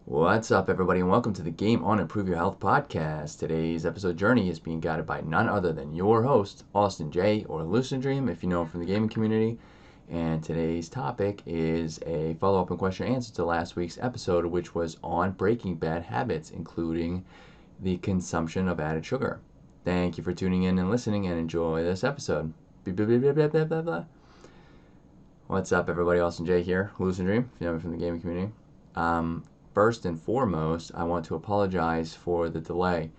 What's up, everybody, and welcome to the Game On Improve Your Health podcast. Today's episode journey is being guided by none other than your host, Austin J, or hallucinodream, if you know him from the gaming community. And today's topic is a follow-up and question and answer to last week's episode, which was on breaking bad habits, including the consumption of added sugar. Thank you for tuning in and listening, and enjoy this episode. Blah, blah, blah, blah, blah, blah, blah. What's up, everybody? Austin J here, hallucinodream, if you know me from the gaming community. First and foremost, I want to apologize for the delay.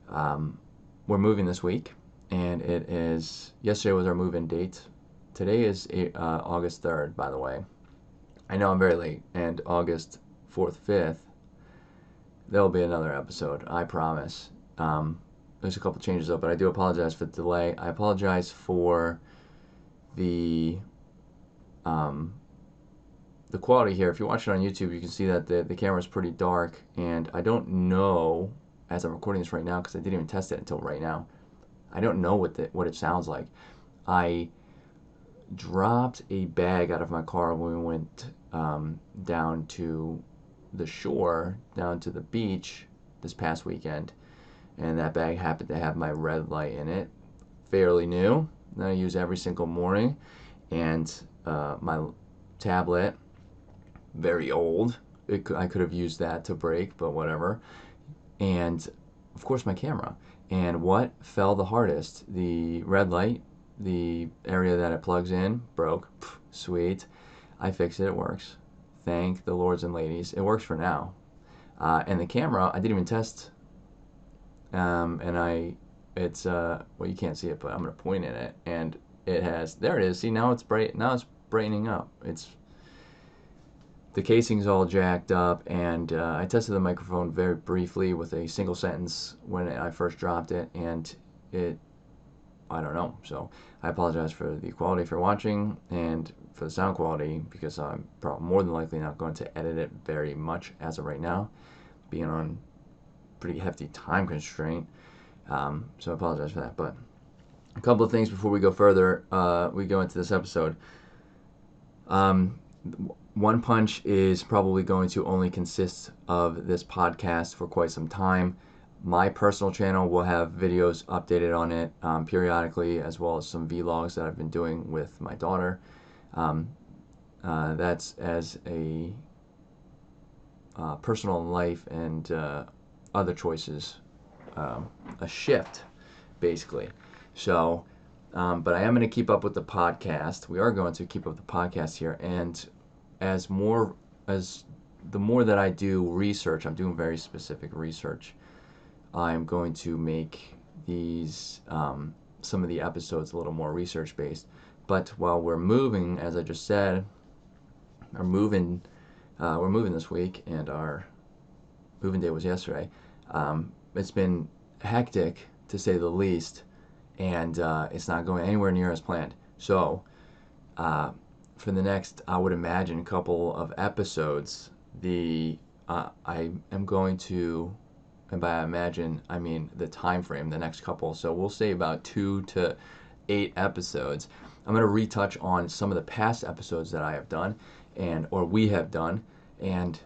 We're moving this week, and yesterday was our move-in date. Today is August 3rd, by the way. I know I'm very late, and August 4th, 5th, there'll be another episode, I promise. There's a couple changes though, but I do apologize for the delay. I apologize for the quality here. If you watch it on YouTube, you can see that the camera is pretty dark, and I don't know, as I'm recording this right now, because I didn't even test it until right now, I don't know what it sounds like. I dropped a bag out of my car when we went down to the shore, down to the beach this past weekend, and that bag happened to have my red light in it, fairly new, that I use every single morning, and my tablet, very old. I could have used that to break, but whatever. And of course my camera. And what fell the hardest? The red light, the area that it plugs in, broke. Pff, sweet. I fixed it. It works. Thank the lords and ladies. It works for now. And the camera, I didn't even test. It's well, you can't see it, but I'm gonna point at it, and it has. There it is. See, now it's bright. Now it's brightening up. The casing's all jacked up, and I tested the microphone very briefly with a single sentence when I first dropped it, and I don't know. So I apologize for the quality if you're watching, and for the sound quality, because I'm probably more than likely not going to edit it very much as of right now, being on pretty hefty time constraint. So I apologize for that. But a couple of things before we go further, we go into this episode. One Punch is probably going to only consist of this podcast for quite some time. My personal channel will have videos updated on it periodically, as well as some vlogs that I've been doing with my daughter. That's as a personal life and other choices, a shift, basically. So, but I am going to keep up with the podcast. We are going to keep up the podcast here, and the more that I do research, I'm doing very specific research, I'm going to make these some of the episodes a little more research based. But while we're moving, as I just said, we're moving this week, and our moving day was yesterday. It's been hectic, to say the least, and it's not going anywhere near as planned. So for the next, I would imagine, couple of episodes, I am going to, and by imagine, I mean the time frame, the next couple. So we'll say about 2 to 8 episodes. I'm going to retouch on some of the past episodes that I have done, or we have done, and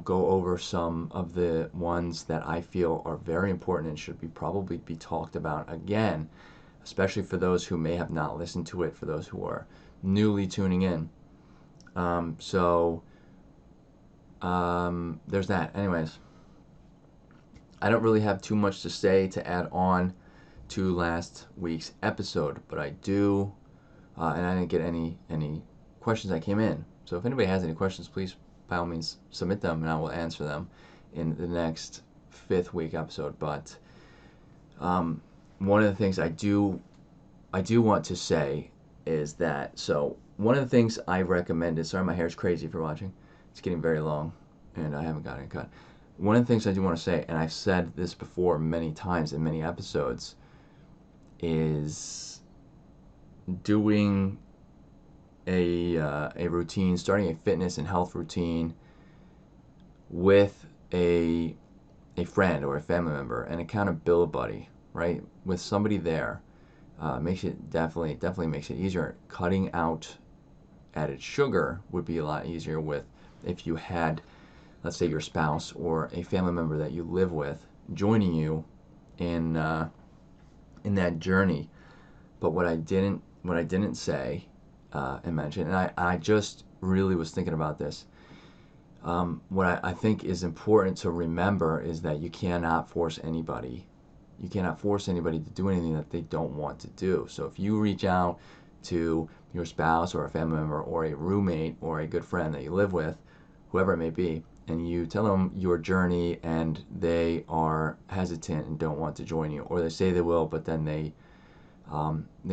go over some of the ones that I feel are very important and should probably be talked about again, especially for those who may have not listened to it, for those who are newly tuning in. There's that. Anyways, I don't really have too much to say to add on to last week's episode, but I do, and I didn't get any questions that came in. So if anybody has any questions, please, by all means, submit them, and I will answer them in the next 5th week episode. But one of the things I do want to say is that, so one of the things I recommended, sorry, my hair's crazy if you're watching, it's getting very long, and I haven't gotten it cut. One of the things I do want to say, and I've said this before many times in many episodes, is doing a routine, starting a fitness and health routine with a friend or a family member, an accountability buddy, right? With somebody there, makes it definitely makes it easier. Cutting out added sugar would be a lot easier if you had let's say your spouse or a family member that you live with, joining you in that journey. But what I didn't say and mention, and I just really was thinking about this. What I think is important to remember is that you cannot force anybody. You cannot force anybody to do anything that they don't want to do. So if you reach out to your spouse or a family member or a roommate or a good friend that you live with, whoever it may be, and you tell them your journey and they are hesitant and don't want to join you, or they say they will, but then they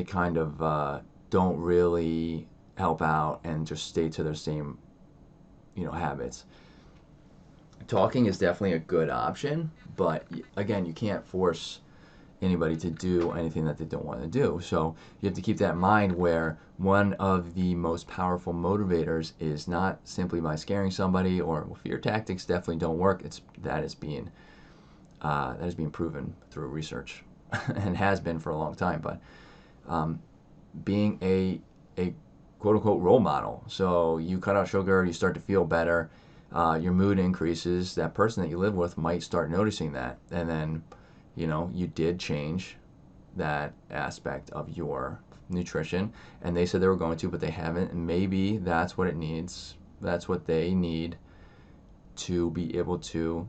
kind of don't really help out and just stay to their same, habits. Talking is definitely a good option, but again, you can't force anybody to do anything that they don't want to do. So you have to keep that in mind, where one of the most powerful motivators is not simply by scaring somebody, or fear tactics definitely don't work. That is being proven through research and has been for a long time. But being a quote unquote role model. So you cut out sugar, you start to feel better, your mood increases. That person that you live with might start noticing that, and then you did change that aspect of your nutrition, and they said they were going to, but they haven't, and maybe that's what it needs. That's what they need to be able to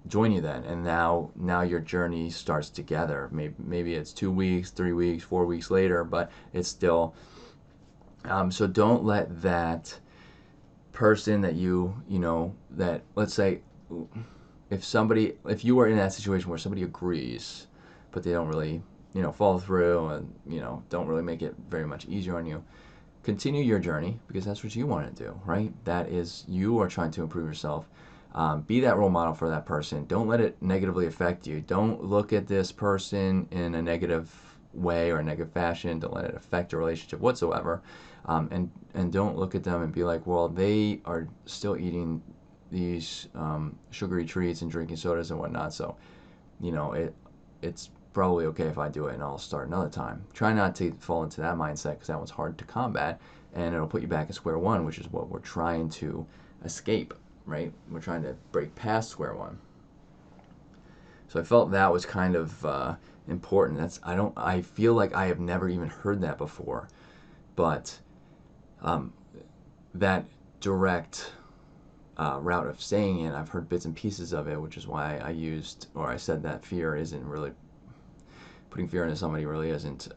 join you then. And now your journey starts together. Maybe it's 2 weeks, 3 weeks, 4 weeks later, but it's still. So don't let that person that that, let's say, if you are in that situation where somebody agrees, but they don't really, follow through, and, don't really make it very much easier on you, continue your journey, because that's what you want to do, right? That is, you are trying to improve yourself. Be that role model for that person. Don't let it negatively affect you. Don't look at this person in a negative way or a negative fashion. Don't let it affect your relationship whatsoever. And don't look at them and be like, well, they are still eating these sugary treats and drinking sodas and whatnot, so it's probably okay if I do it, and I'll start another time. Try not to fall into that mindset, because that one's hard to combat, and it'll put you back at square one, which is what we're trying to escape, right? We're trying to break past square one. So I felt that was kind of important. I feel like I have never even heard that before, but that direct route of saying it, I've heard bits and pieces of it, which is why I said that putting fear into somebody really isn't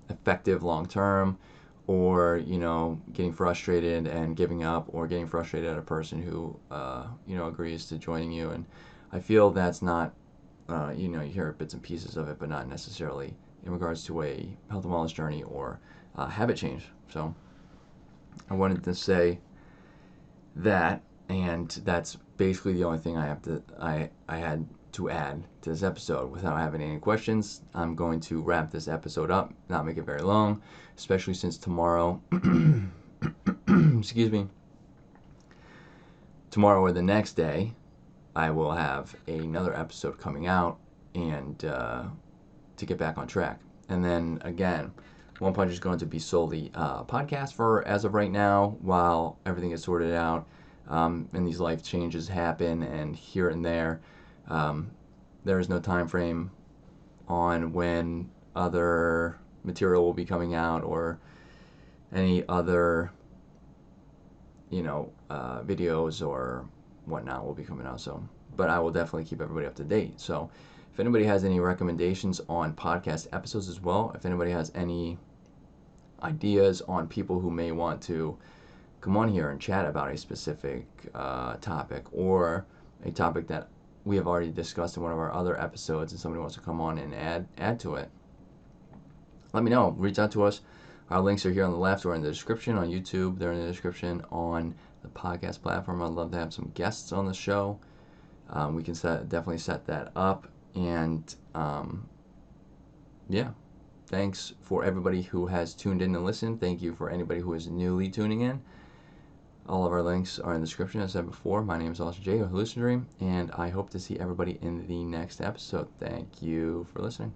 effective long term, or getting frustrated and giving up, or getting frustrated at a person who agrees to joining you. And I feel that's not you hear bits and pieces of it, but not necessarily in regards to a health and wellness journey or habit change. So I wanted to say that, and that's basically the only thing I had to add to this episode. Without having any questions, I'm going to wrap this episode up, not make it very long, especially since tomorrow excuse me, tomorrow or the next day I will have another episode coming out, and to get back on track. And then again, One Punch is going to be solely podcast for as of right now, while everything is sorted out, and these life changes happen, and here and there. There is no time frame on when other material will be coming out, or any other videos or whatnot will be coming out. So, but I will definitely keep everybody up to date. So if anybody has any recommendations on podcast episodes as well, if anybody has any ideas on people who may want to come on here and chat about a specific topic, or a topic that we have already discussed in one of our other episodes, and somebody wants to come on and add to it, let me know. Reach out to us. Our links are here on the left or in the description on YouTube. They're in the description on the podcast platform. I'd love to have some guests on the show. We can definitely set that up. And yeah, thanks for everybody who has tuned in and listened. Thank you for anybody who is newly tuning in. All of our links are in the description, as I said before. My name is Austin J. with hallucinodream, and I hope to see everybody in the next episode. Thank you for listening.